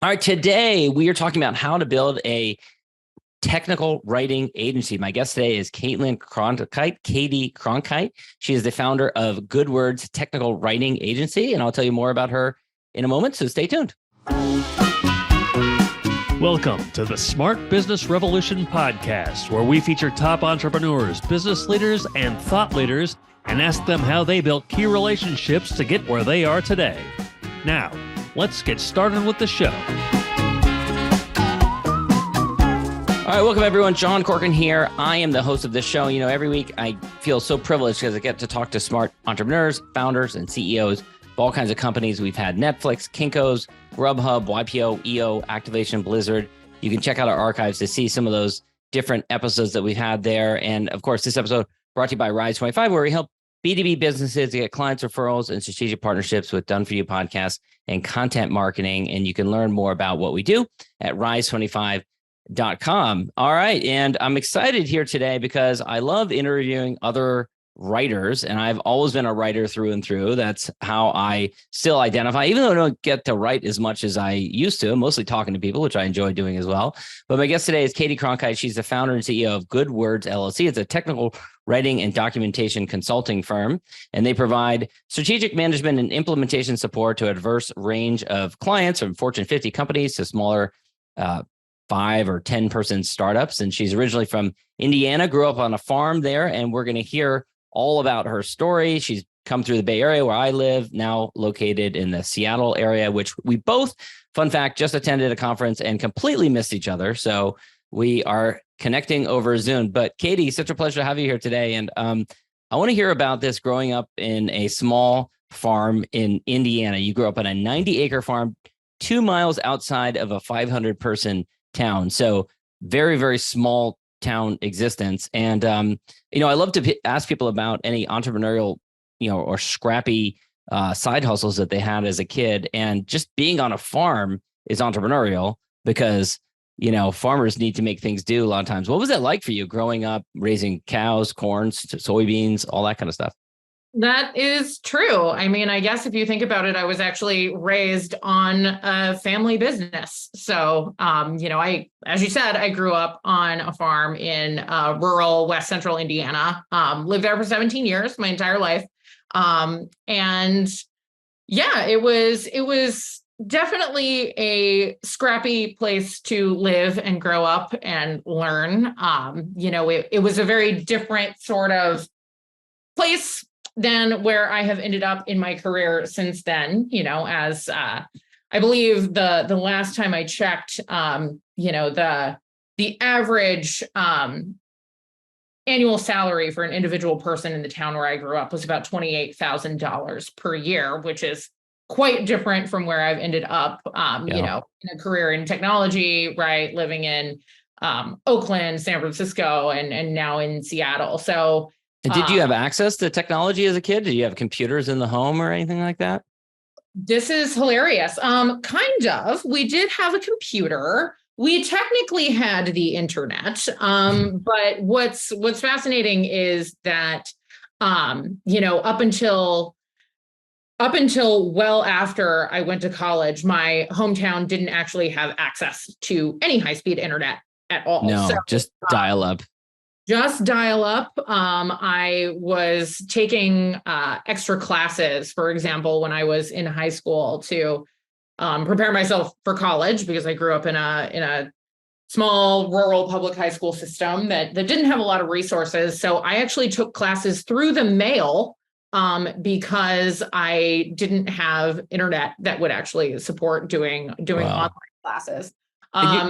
All right, today we are talking about how to build a technical writing agency. My guest today is Caity Cronkhite. She is the founder of Good Words Technical Writing Agency, and I'll tell you more about her in a moment, so stay tuned. Welcome to the Smart Business Revolution podcast, where we feature top entrepreneurs, business leaders, and thought leaders, and ask them how they built key relationships to get where they are today. Now, let's get started with the show. All right, welcome everyone. John Corcoran here. I am the host of this show. You know, every week I feel so privileged because I get to talk to smart entrepreneurs, founders, and CEOs of all kinds of companies. We've had Netflix, Kinko's, Grubhub, YPO, EO, Activation, Blizzard. You can check out our archives to see some of those different episodes that we've had there. And of course, this episode brought to you by Rise 25, where we help B2B businesses to get clients, referrals, and strategic partnerships with Done For You podcasts and content marketing. And you can learn more about what we do at rise25.com. All right. And I'm excited here today because I love interviewing other writers, and I've always been a writer through and through. That's how I still identify, even though I don't get to write as much as I used to. I'm mostly talking to people, which I enjoy doing as well. But my guest today is Caity Cronkhite. She's the founder and CEO of Good Words LLC. It's a technical writing and documentation consulting firm, and they provide strategic management and implementation support to a diverse range of clients, from Fortune 50 companies to smaller 5 or 10 person startups. And she's originally from Indiana, grew up on a farm there, and we're going to hear all about her story. She's come through the Bay Area where I live, now located in the Seattle area, which we both, fun fact, just attended a conference and completely missed each other. So we are connecting over Zoom. But Caity, such a pleasure to have you here today. And I want to hear about this growing up in a small farm in Indiana. You grew up on a 90-acre farm 2 miles outside of a 500-person town. So very, very small town existence. And, I love to ask people about any entrepreneurial, or scrappy side hustles that they had as a kid. And just being on a farm is entrepreneurial because, farmers need to make things do a lot of times. What was that like for you growing up, raising cows, corn, soybeans, all that kind of stuff? That is true. I mean, I guess if you think about it, I was actually raised on a family business. So, as you said, I grew up on a farm in rural West Central Indiana, lived there for 17 years, my entire life. And yeah, it was definitely a scrappy place to live and grow up and learn. It was a very different sort of place than where I have ended up in my career since then. As I believe the last time I checked, the average annual salary for an individual person in the town where I grew up was about $28,000 per year, which is quite different from where I've ended up, in a career in technology, right? Living in Oakland, San Francisco, and now in Seattle. So, and did you have access to technology as a kid? Did you have computers in the home or anything like that? This is hilarious. Kind of. We did have a computer. We technically had the internet. But what's fascinating is that, up until well after I went to college, my hometown didn't actually have access to any high-speed internet at all. No, just dial up. Just dial up. I was taking extra classes, for example, when I was in high school to prepare myself for college, because I grew up in a small rural public high school system that didn't have a lot of resources. So I actually took classes through the mail because I didn't have internet that would actually support doing online classes.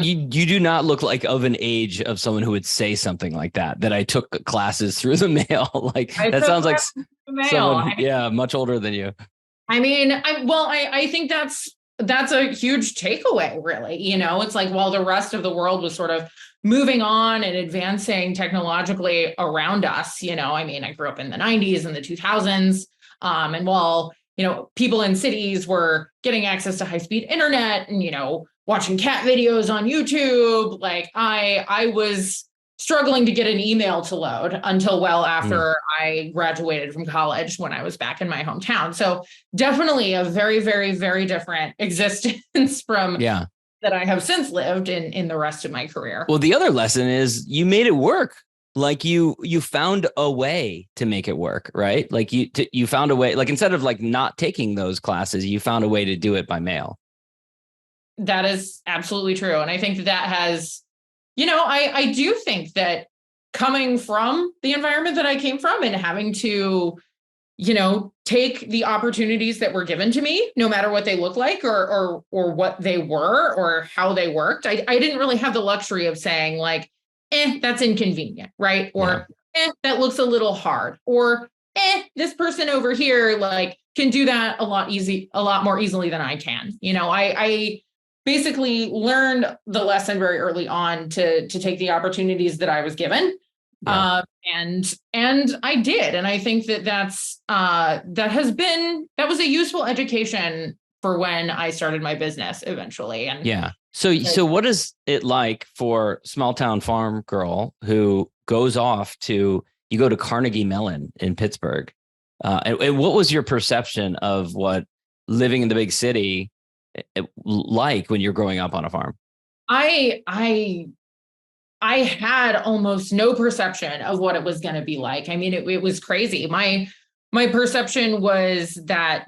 You do not look like of an age of someone who would say something like that I took classes through the mail. That sounds like someone, much older than you. I mean, I think that's a huge takeaway, really. It's like, while the rest of the world was sort of moving on and advancing technologically around us, I grew up in the 90s and the 2000s. And while, people in cities were getting access to high-speed internet and, watching cat videos on YouTube, I was struggling to get an email to load until well after I graduated from college, when I was back in my hometown. So definitely a very, very, very different existence from that I have since lived in the rest of my career. Well, the other lesson is you made it work. Like you found a way to make it work, right? Like you found a way, like instead of like not taking those classes, you found a way to do it by mail. That is absolutely true. And I think that has, I do think that coming from the environment that I came from and having to, take the opportunities that were given to me, no matter what they look like or what they were or how they worked. I didn't really have the luxury of saying like, that's inconvenient, right? Or that looks a little hard, or this person over here like can do that a lot more easily than I can. I basically learned the lesson very early on to take the opportunities that I was given. Yeah. And I did. And I think that was a useful education for when I started my business eventually. And yeah. So what is it like for small town farm girl who goes off you go to Carnegie Mellon in Pittsburgh? And what was your perception of what living in the big city like when you're growing up on a farm? I had almost no perception of what it was going to be like. I mean, it was crazy. My perception was that,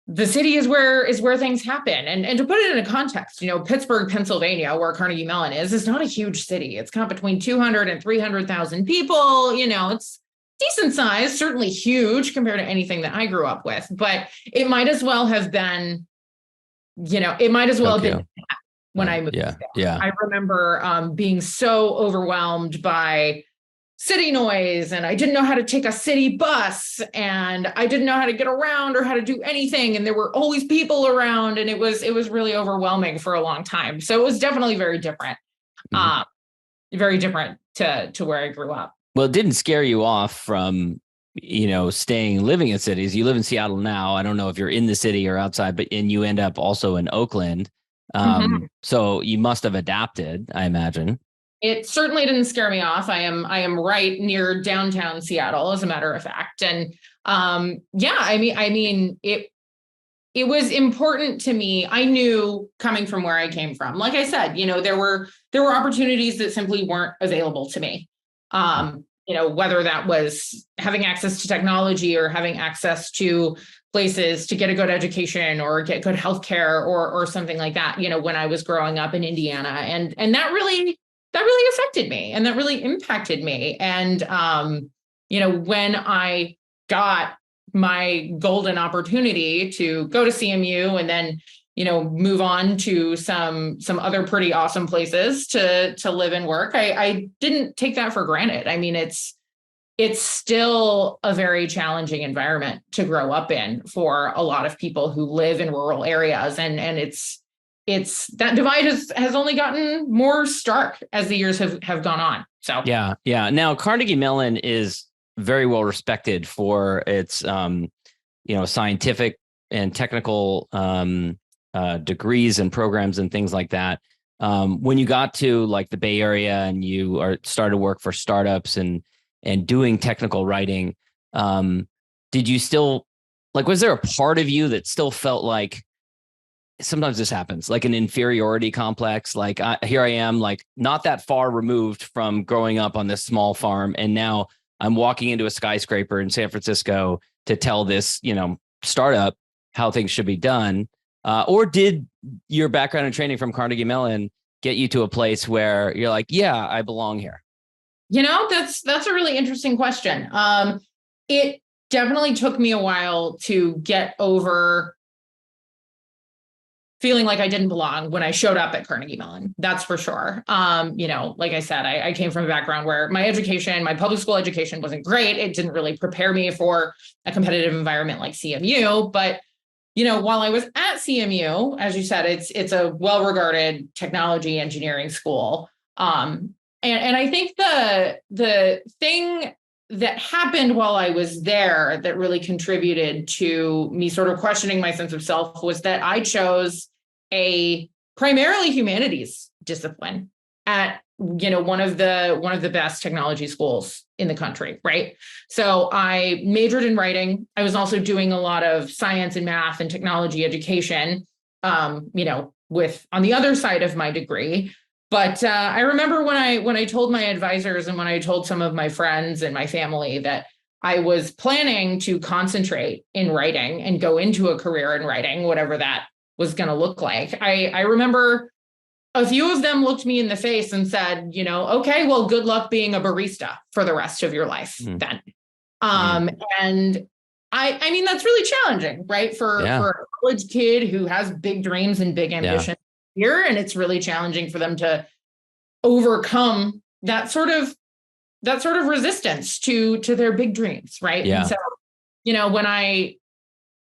the city is where things happen. And to put it in a context, Pittsburgh, Pennsylvania, where Carnegie Mellon is not a huge city. It's got between 200 and 300,000 people. It's decent size, certainly huge compared to anything that I grew up with, but it might as well have been, have been when I moved there. Yeah. I remember being so overwhelmed by city noise, and I didn't know how to take a city bus, and I didn't know how to get around or how to do anything. And there were always people around, and it was really overwhelming for a long time. So it was definitely very different, very different to where I grew up. Well, it didn't scare you off from, living in cities. You live in Seattle now. I don't know if you're in the city or outside, and you end up also in Oakland. So you must have adapted, I imagine. It certainly didn't scare me off. I am right near downtown Seattle, as a matter of fact. And it was important to me. I knew coming from where I came from, like I said, there were opportunities that simply weren't available to me. Whether that was having access to technology or having access to places to get a good education or get good healthcare or something like that, when I was growing up in Indiana. And that really affected me, and that really impacted me. And, when I got my golden opportunity to go to CMU and then, move on to some other pretty awesome places to live and work, I didn't take that for granted. I mean, it's still a very challenging environment to grow up in for a lot of people who live in rural areas. And it's that divide has only gotten more stark as the years have gone on. So yeah. Now Carnegie Mellon is very well respected for its scientific and technical degrees and programs and things like that. When you got to like the Bay Area and you started work for startups and doing technical writing, did you still was there a part of you that still felt like, sometimes this happens, like an inferiority complex? Like here I am, like not that far removed from growing up on this small farm, and now I'm walking into a skyscraper in San Francisco to tell this, startup how things should be done. Or did your background and training from Carnegie Mellon get you to a place where you're like, yeah, I belong here? That's a really interesting question. It definitely took me a while to get over feeling like I didn't belong when I showed up at Carnegie Mellon. That's for sure. Like I said, I came from a background where my public school education wasn't great. It didn't really prepare me for a competitive environment like CMU. But, while I was at CMU, as you said, it's a well-regarded technology engineering school. And I think the thing that happened while I was there that really contributed to me sort of questioning my sense of self was that I chose a primarily humanities discipline at, one of the best technology schools in the country. Right. So I majored in writing. I was also doing a lot of science and math and technology education, on the other side of my degree. But I remember when I told my advisors and when I told some of my friends and my family that I was planning to concentrate in writing and go into a career in writing, whatever that was going to look like. I remember a few of them looked me in the face and said, okay, well, good luck being a barista for the rest of your life then. And I mean, that's really challenging, right? For a college kid who has big dreams and big ambition here. And it's really challenging for them to overcome that sort of resistance to their big dreams. Right. Yeah. And so,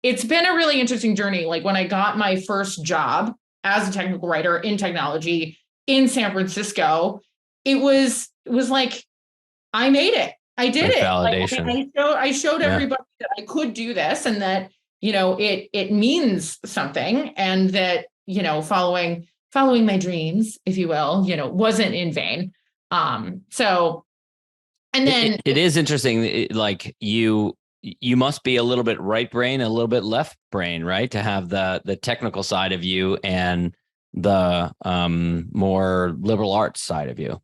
it's been a really interesting journey. Like when I got my first job as a technical writer in technology in San Francisco, it was like, I made it. I did it. Validation. I showed everybody that I could do this and that, it means something and that, following my dreams, if you will, wasn't in vain. So, and then it is interesting. Like you must be a little bit right brain, a little bit left brain, right? To have the technical side of you and the more liberal arts side of you.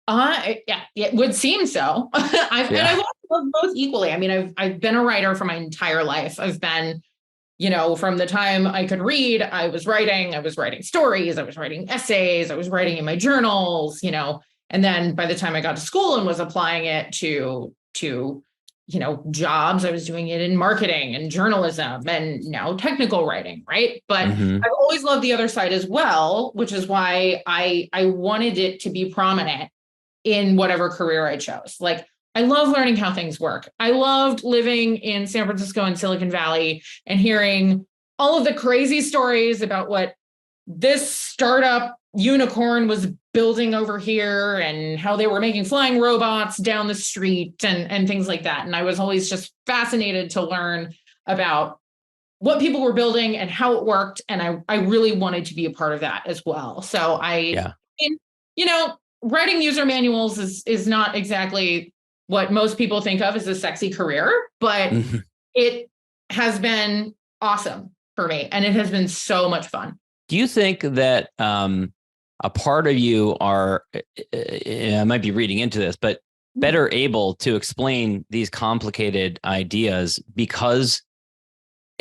Yeah, it would seem so. And I love both equally. I mean, I've been a writer for my entire life. I've been, from the time I could read, I was writing stories, I was writing essays, I was writing in my journals, and then by the time I got to school and was applying it to jobs, I was doing it in marketing and journalism and now technical writing, right? But I've always loved the other side as well, which is why I wanted it to be prominent in whatever career I chose. Like, I love learning how things work. I loved living in San Francisco and Silicon Valley and hearing all of the crazy stories about what this startup unicorn was building over here and how they were making flying robots down the street and things like that. And I was always just fascinated to learn about what people were building and how it worked. And I really wanted to be a part of that as well. So writing user manuals is not exactly what most people think of as a sexy career, but it has been awesome for me. And it has been so much fun. Do you think that a part of you are, I might be reading into this, but better able to explain these complicated ideas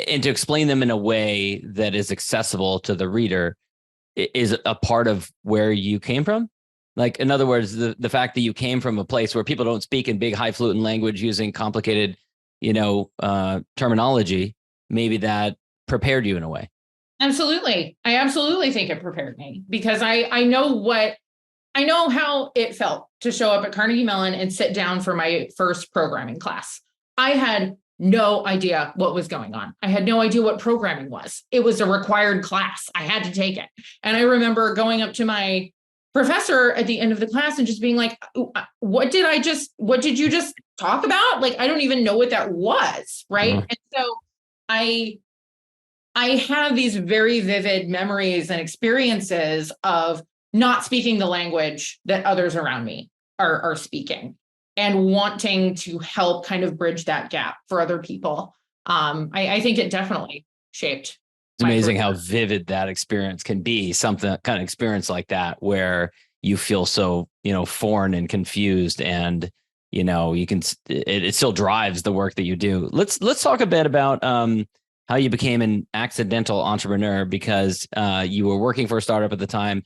and to explain them in a way that is accessible to the reader is a part of where you came from? Like, in other words, the fact that you came from a place where people don't speak in big highfalutin language using complicated, terminology, maybe that prepared you in a way. Absolutely. I absolutely think it prepared me because I know how it felt to show up at Carnegie Mellon and sit down for my first programming class. I had no idea what was going on. I had no idea what programming was. It was a required class. I had to take it. And I remember going up to my professor at the end of the class and just being like, what did you just talk about? Like, I don't even know what that was. Right. And so I have these very vivid memories and experiences of not speaking the language that others around me are speaking and wanting to help kind of bridge that gap for other people. I think it definitely shaped. It's amazing how vivid that experience can be. Something kind of experience like that where you feel so, foreign and confused and, it still drives the work that you do. Let's talk a bit about how you became an accidental entrepreneur because you were working for a startup at the time.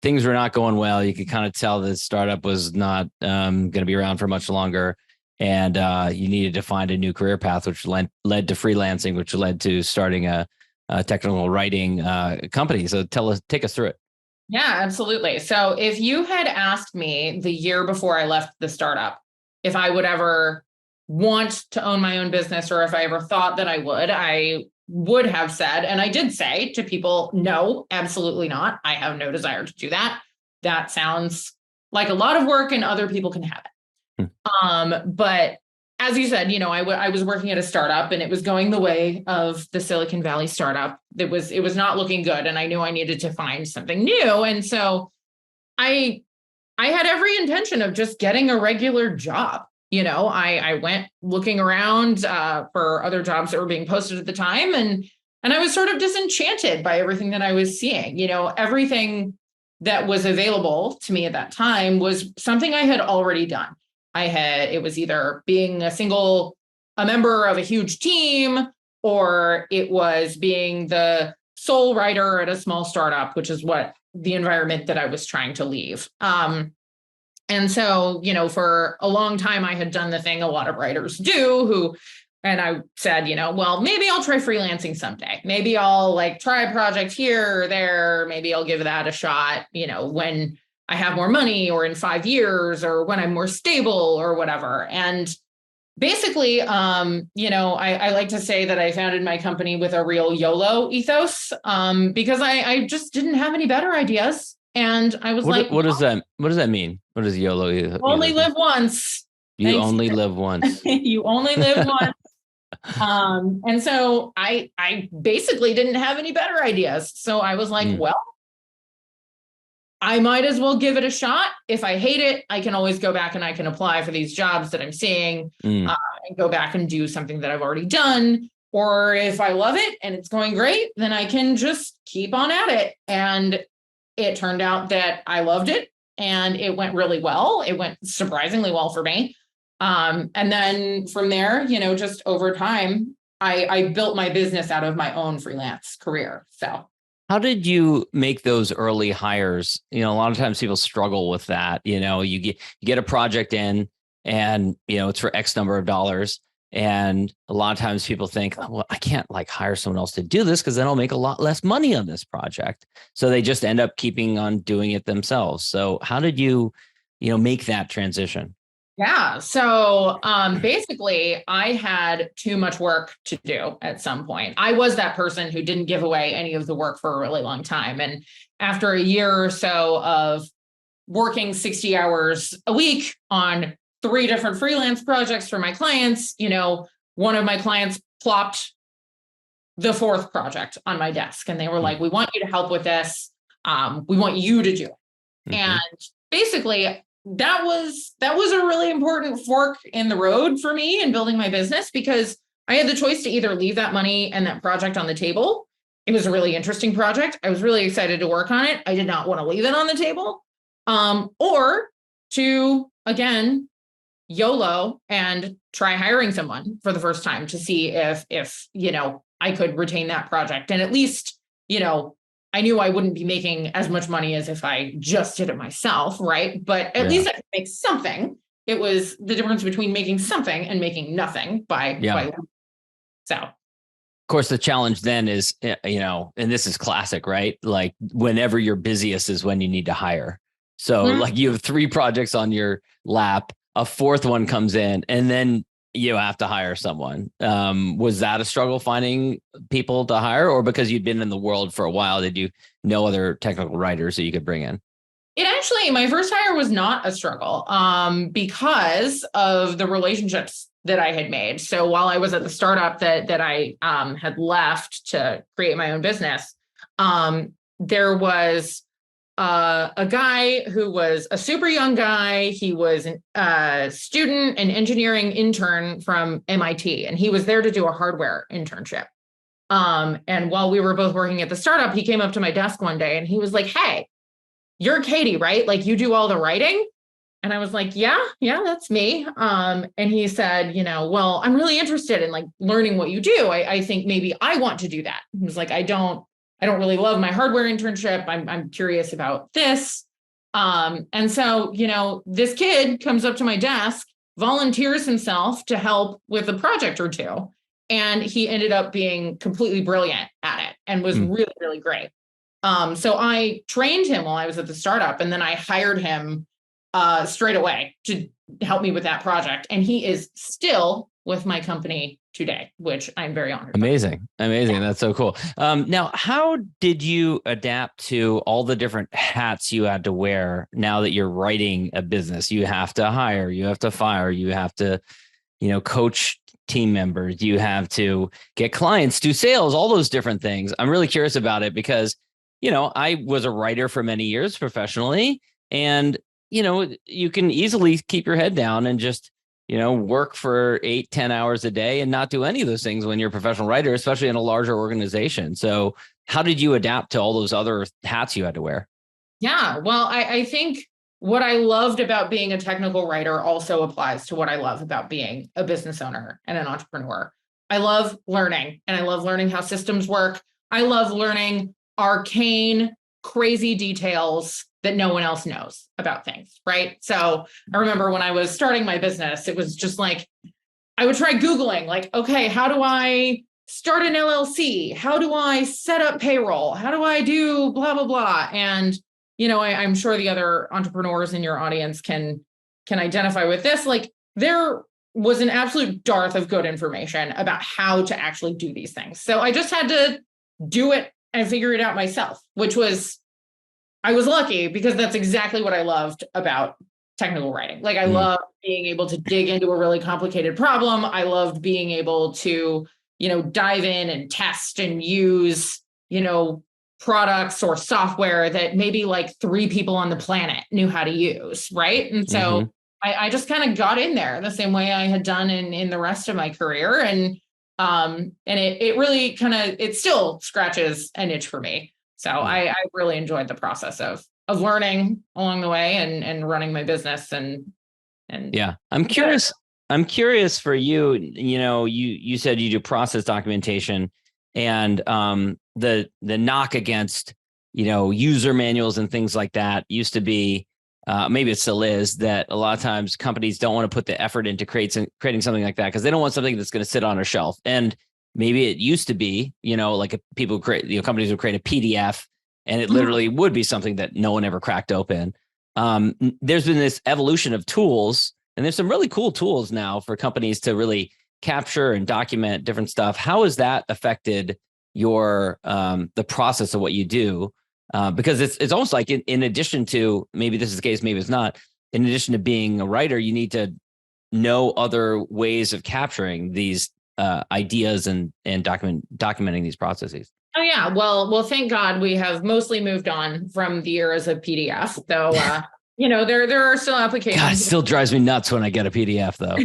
Things were not going well. You could kind of tell the startup was not going to be around for much longer. And you needed to find a new career path, which led to freelancing, which led to starting a technical writing company. So take us through it. Yeah, absolutely. So if you had asked me the year before I left the startup, if I would ever want to own my own business or if I ever thought that I would have said, and I did say to people, no, absolutely not. I have no desire to do that. That sounds like a lot of work and other people can have it. But as you said, I was working at a startup and it was going the way of the Silicon Valley startup. It was not looking good. And I knew I needed to find something new. And so I had every intention of just getting a regular job. I went looking around for other jobs that were being posted at the time. And And I was sort of disenchanted by everything that I was seeing. Everything that was available to me at that time was something I had already done. It was either being a member of a huge team, or it was being the sole writer at a small startup, which is what the environment that I was trying to leave. And so, for a long time, I had done the thing a lot of writers do and I said, well, maybe I'll try freelancing someday. Maybe I'll try a project here or there. Maybe I'll give that a shot, when I have more money or in 5 years or when I'm more stable or whatever. And basically, I like to say that I founded my company with a real YOLO ethos because I just didn't have any better ideas. And I was what does that mean? What does YOLO ethos? Only live once. You only live once. You only live once. And so I basically didn't have any better ideas. So I was like, well, I might as well give it a shot. If I hate it, I can always go back and I can apply for these jobs that I'm seeing and go back and do something that I've already done. Or if I love it and it's going great, then I can just keep on at it. And it turned out that I loved it and it went really well. It went surprisingly well for me. And then from there, just over time, I built my business out of my own freelance career. So how did you make those early hires? A lot of times people struggle with that. You get a project in and, it's for X number of dollars. And a lot of times people think, well, I can't hire someone else to do this because then I'll make a lot less money on this project. So they just end up keeping on doing it themselves. So how did you, make that transition? Yeah. So basically, I had too much work to do at some point. I was that person who didn't give away any of the work for a really long time. And after a year or so of working 60 hours a week on 3 different freelance projects for my clients, one of my clients plopped the 4th project on my desk. And they were like, we want you to help with this. We want you to do it. Mm-hmm. And basically, that was a really important fork in the road for me in building my business because I had the choice to either leave that money and that project on the table. It was a really interesting project. I was really excited to work on it. I did not want to leave it on the table. Or to, again, YOLO and try hiring someone for the first time to see if I could retain that project. And at least, I knew I wouldn't be making as much money as if I just did it myself, right? But at least I could make something. It was the difference between making something and making nothing by so. Of course, the challenge then is, and this is classic, right? Whenever you're busiest is when you need to hire. So you have 3 projects on your lap, a 4th one comes in, and then you have to hire someone. Was that a struggle finding people to hire, or because you'd been in the world for a while, did you know other technical writers that you could bring in? My first hire was not a struggle because of the relationships that I had made. So while I was at the startup that I had left to create my own business, there was a guy who was a super young guy. He was a student, an engineering intern from MIT, and he was there to do a hardware internship. And while we were both working at the startup, he came up to my desk one day and he was like, "Hey, you're Caity, right? You do all the writing?" And I was like, yeah, that's me. And he said, well, I'm really interested in learning what you do. I think maybe I want to do that. He was like, I don't really love my hardware internship. I'm curious about this. And so, this kid comes up to my desk, volunteers himself to help with a project or 2. And he ended up being completely brilliant at it and was really, really great. So I trained him while I was at the startup, and then I hired him straight away to help me with that project. And he is still with my company today, which I'm very honored. Amazing. Yeah. That's so cool. Now, how did you adapt to all the different hats you had to wear now that you're writing a business? You have to hire, you have to fire, you have to, coach team members, you have to get clients, do sales, all those different things. I'm really curious about it because, I was a writer for many years professionally, and you can easily keep your head down and just work for 8-10 hours a day and not do any of those things when you're a professional writer, especially in a larger organization. So how did you adapt to all those other hats you had to wear? Yeah, well, I think what I loved about being a technical writer also applies to what I love about being a business owner and an entrepreneur. I love learning, and I love learning how systems work. I love learning arcane, crazy details that no one else knows about things, right? So I remember when I was starting my business, it was just like, I would try Googling, like, okay, how do I start an LLC? How do I set up payroll? How do I do blah, blah, blah? And, I'm sure the other entrepreneurs in your audience can identify with this. Like, there was an absolute dearth of good information about how to actually do these things. So I just had to do it and figure it out myself, I was lucky because that's exactly what I loved about technical writing. Like, I love being able to dig into a really complicated problem. I loved being able to, dive in and test and use, products or software that maybe like 3 people on the planet knew how to use. Right. And so I just kind of got in there the same way I had done in the rest of my career. And it really it still scratches an itch for me. So I really enjoyed the process of learning along the way and running my business and yeah. I'm curious for you, you said you do process documentation, and the knock against, user manuals and things like that used to be, maybe it still is, that a lot of times companies don't want to put the effort into creating something like that because they don't want something that's going to sit on a shelf. And maybe it used to be, like companies would create a PDF, and it literally would be something that no one ever cracked open. There's been this evolution of tools, and there's some really cool tools now for companies to really capture and document different stuff. How has that affected your the process of what you do? Because it's almost like in addition to, maybe this is the case, maybe it's not, in addition to being a writer, you need to know other ways of capturing these ideas and documenting these processes. Oh yeah. Well, thank God we have mostly moved on from the eras of PDF, though. There are still applications. God, it still drives me nuts when I get a PDF, though.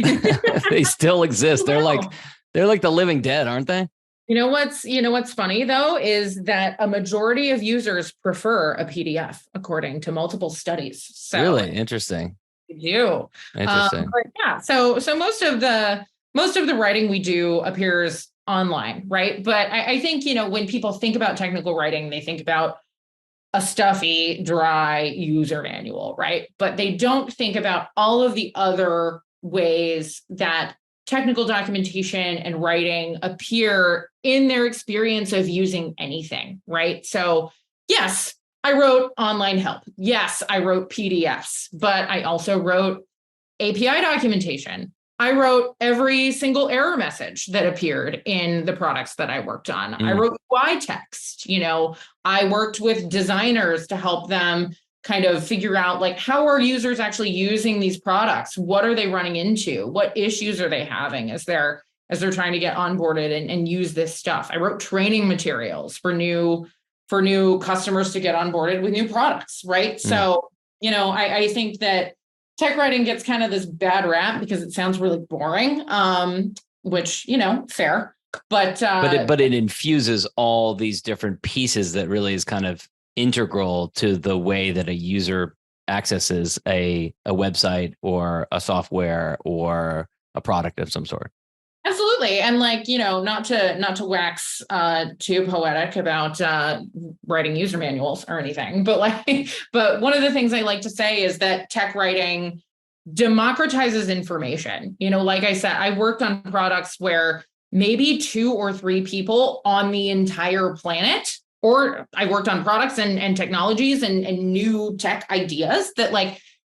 They still exist. They're like the living dead, aren't they? What's funny though is that a majority of users prefer a PDF, according to multiple studies. So really interesting. They do. Interesting. Yeah. So most of the writing we do appears online, right? But I think, when people think about technical writing, they think about a stuffy, dry user manual, right? But they don't think about all of the other ways that technical documentation and writing appear in their experience of using anything, right? So yes, I wrote online help. Yes, I wrote PDFs, but I also wrote API documentation. I wrote every single error message that appeared in the products that I worked on. I wrote UI text. I worked with designers to help them kind of figure out, like, how are users actually using these products? What are they running into? What issues are they having as they're trying to get onboarded and use this stuff? I wrote training materials for new customers to get onboarded with new products, right? So, I think that tech writing gets kind of this bad rap because it sounds really boring, which, fair. But it infuses all these different pieces that really is kind of integral to the way that a user accesses a website or a software or a product of some sort. Absolutely. And not to wax too poetic about writing user manuals or anything, but one of the things I like to say is that tech writing democratizes information. Like I said, I worked on products where maybe 2 or 3 people on the entire planet, or I worked on products and technologies and new tech ideas that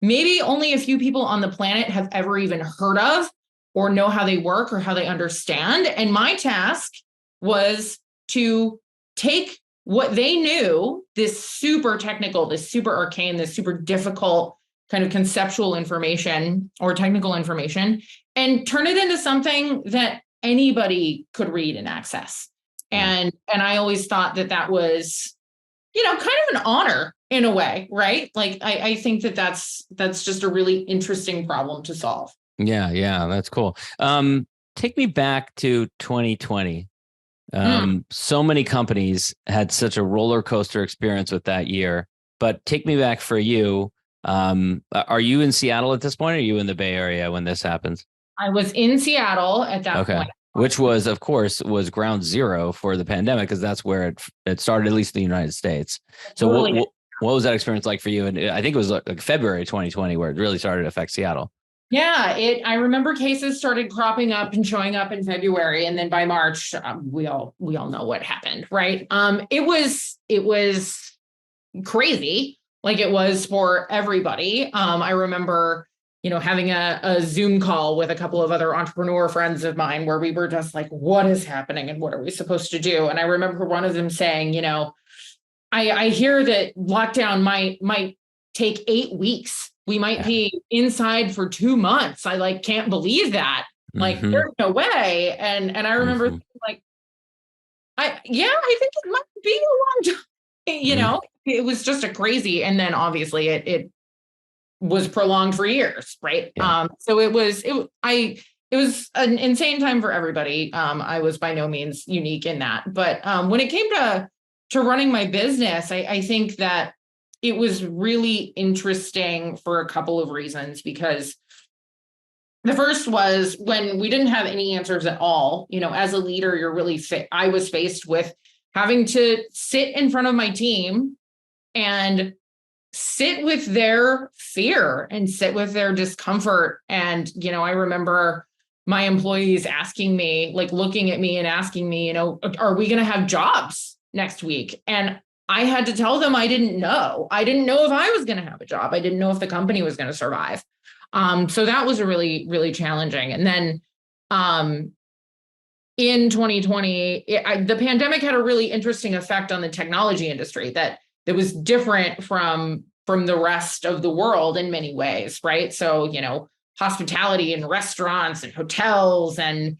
maybe only a few people on the planet have ever even heard of or know how they work or how they understand. And my task was to take what they knew, this super technical, this super arcane, this super difficult kind of conceptual information or technical information, and turn it into something that anybody could read and access. And I always thought that was, kind of an honor in a way, right? I think that's just a really interesting problem to solve. Yeah, that's cool. Take me back to 2020. So many companies had such a roller coaster experience with that year, but take me back for you. Are you in Seattle at this point? Or are you in the Bay Area when this happens? I was in Seattle at that Okay. point. Which was, of course, was ground zero for the pandemic because that's where it started, at least in the United States. So Totally. what was that experience like for you? And I think it was like February 2020 where it really started to affect Seattle. Yeah, I remember cases started cropping up and showing up in February, and then by March, we all know what happened, right? It was crazy, like it was for everybody. I remember, having a Zoom call with a couple of other entrepreneur friends of mine where we were just like, what is happening and what are we supposed to do? And I remember one of them saying, I hear that lockdown might take 8 weeks. We might be inside for 2 months. I can't believe that. Like, there's no way. And I remember thinking, like, I think it might be a long time. It was just a crazy. And then obviously it was prolonged for years, right? Yeah. So it was an insane time for everybody. I was by no means unique in that. But when it came to running my business, I think that it was really interesting for a couple of reasons, because the first was when we didn't have any answers at all. As a leader, I was faced with having to sit in front of my team and sit with their fear and sit with their discomfort. And, I remember my employees asking me, looking at me and asking me, are we going to have jobs next week? And I had to tell them I didn't know. I didn't know if I was going to have a job. I didn't know if the company was going to survive. So that was a really, really challenging. And then in 2020, the pandemic had a really interesting effect on the technology industry that was different from the rest of the world in many ways, right? So, hospitality and restaurants and hotels and,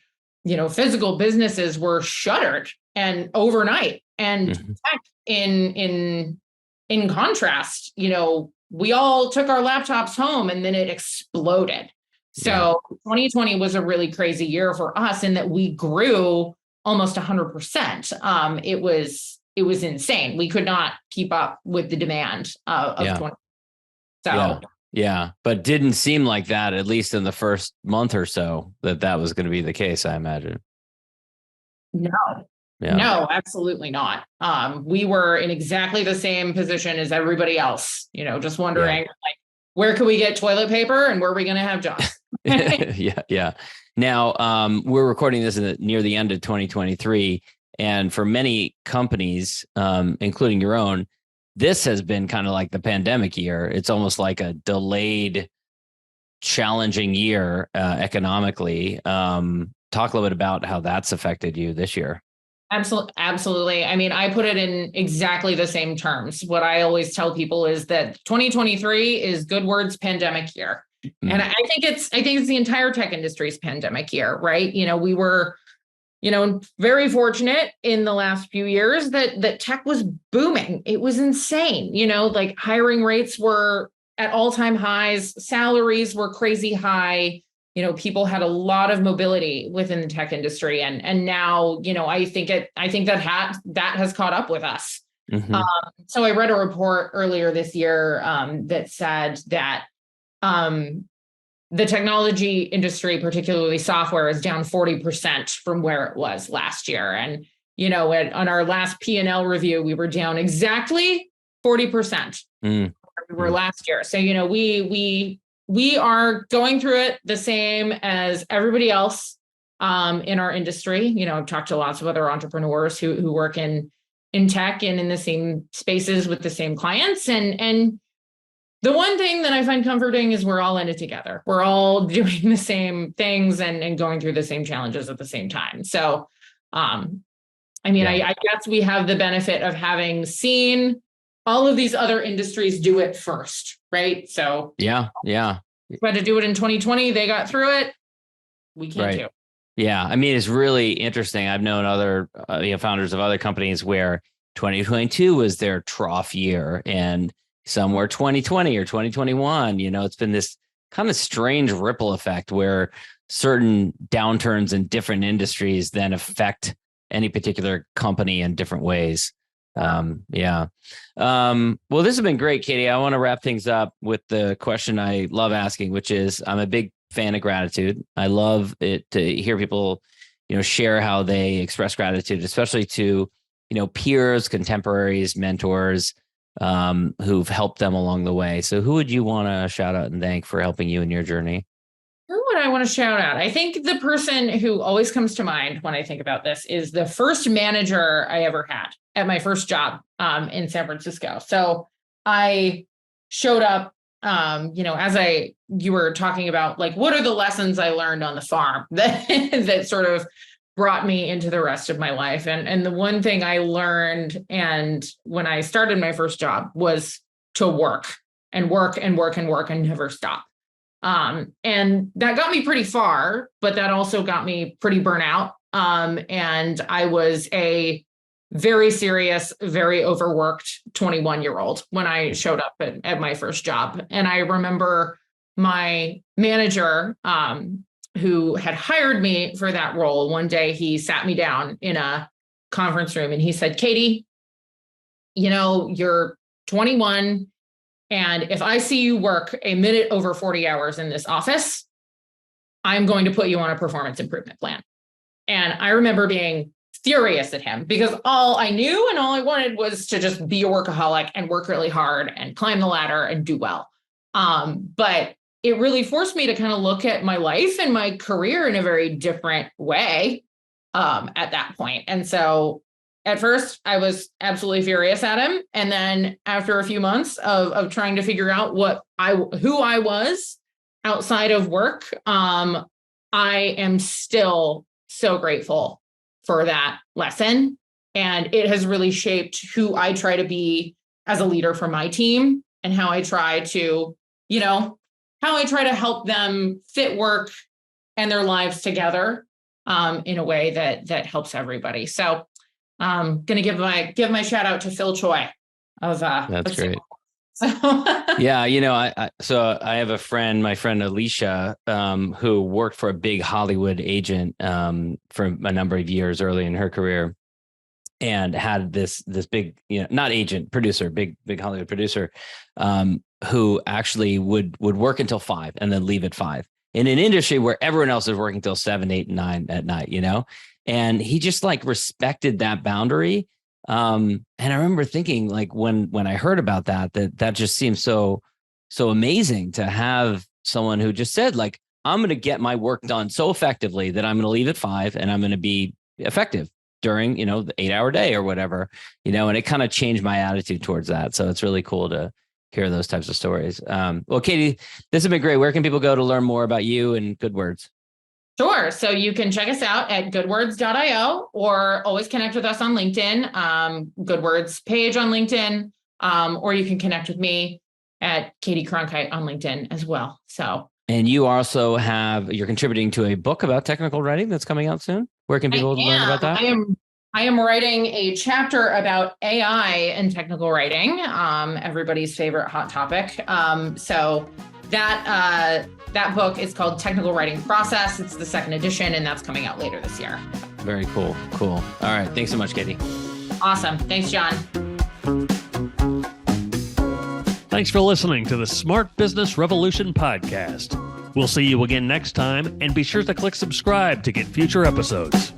physical businesses were shuttered and overnight. And tech in contrast, we all took our laptops home and then it exploded. So 2020 was a really crazy year for us in that we grew almost 100%. It was insane. We could not keep up with the demand of 20. So yeah, but didn't seem like that, at least in the first month or so, that was going to be the case, I imagine. No, absolutely not. We were in exactly the same position as everybody else, just wondering where could we get toilet paper and where are we going to have jobs? Yeah. Now, we're recording this near the end of 2023. And for many companies, including your own, this has been kind of like the pandemic year. It's almost like a delayed, challenging year economically. Talk a little bit about how that's affected you this year. Absolutely. I mean, I put it in exactly the same terms. What I always tell people is that 2023 is good words pandemic year. And I think it's the entire tech industry's pandemic year, right? We were, very fortunate in the last few years that tech was booming. It was insane. Hiring rates were at all-time highs, salaries were crazy high. People had a lot of mobility within the tech industry, and now, I think that has caught up with us. So I read a report earlier this year that said that the technology industry, particularly software, is down 40% from where it was last year. And on our last P&L review, we were down exactly 40% where we were last year. So we are going through it the same as everybody else in our industry. I've talked to lots of other entrepreneurs who work in tech and in the same spaces with the same clients. And the one thing that I find comforting is we're all in it together. We're all doing the same things and going through the same challenges at the same time. So, I guess we have the benefit of having seen all of these other industries do it first, right? So we had to do it in 2020. They got through it. We can't do. Yeah, I mean, it's really interesting. I've known other founders of other companies where 2022 was their trough year, and some were 2020 or 2021. It's been this kind of strange ripple effect where certain downturns in different industries then affect any particular company in different ways. Well, this has been great, Caity. I want to wrap things up with the question I love asking, which is, I'm a big fan of gratitude. I love it to hear people, share how they express gratitude, especially to, peers, contemporaries, mentors, who've helped them along the way. So who would you want to shout out and thank for helping you in your journey? Who would I want to shout out? I think the person who always comes to mind when I think about this is the first manager I ever had at my first job in San Francisco. So I showed up, as you were talking about, like, what are the lessons I learned on the farm that sort of brought me into the rest of my life. And the one thing I learned, and when I started my first job, was to work and work and work and work and never stop. And that got me pretty far, but that also got me pretty burnt out. And I was a very serious, very overworked 21-year-old when I showed up at my first job. And I remember my manager, who had hired me for that role, one day he sat me down in a conference room and he said, Caity, you're 21. And if I see you work a minute over 40 hours in this office, I'm going to put you on a performance improvement plan. And I remember being furious at him because all I knew and all I wanted was to just be a workaholic and work really hard and climb the ladder and do well. But it really forced me to kind of look at my life and my career in a very different way at that point. And so at first I was absolutely furious at him. And then after a few months of trying to figure out who I was outside of work, I am still so grateful for that lesson. And it has really shaped who I try to be as a leader for my team and how I try to, help them fit work and their lives together in a way that helps everybody. So I'm going to give my shout out to Phil Choi That's great. So Yeah. I have a friend, my friend Alicia, who worked for a big Hollywood agent for a number of years early in her career, and had this big, not agent, producer, big Hollywood producer, who actually would work until 5 and then leave at 5 in an industry where everyone else is working till 7, 8, and 9 at night, and he just respected that boundary. And I remember thinking, when I heard about that just seems so amazing to have someone who just said, I'm going to get my work done so effectively that I'm going to leave at 5 and I'm going to be effective during, the 8-hour day or whatever, and it kind of changed my attitude towards that. So it's really cool to hear those types of stories. Well, Caity, this has been great. Where can people go to learn more about you and Good Words? Sure. So you can check us out at goodwords.io or always connect with us on LinkedIn, Good Words page on LinkedIn, or you can connect with me at Caity Cronkhite on LinkedIn as well. So. And you also you're contributing to a book about technical writing that's coming out soon. Where can people learn about that? I am writing a chapter about AI and technical writing, everybody's favorite hot topic. So that book is called Technical Writing Process. It's the 2nd edition, and that's coming out later this year. Very cool. All right. Thanks so much, Caity. Awesome. Thanks, John. Thanks for listening to the Smart Business Revolution podcast. We'll see you again next time, and be sure to click subscribe to get future episodes.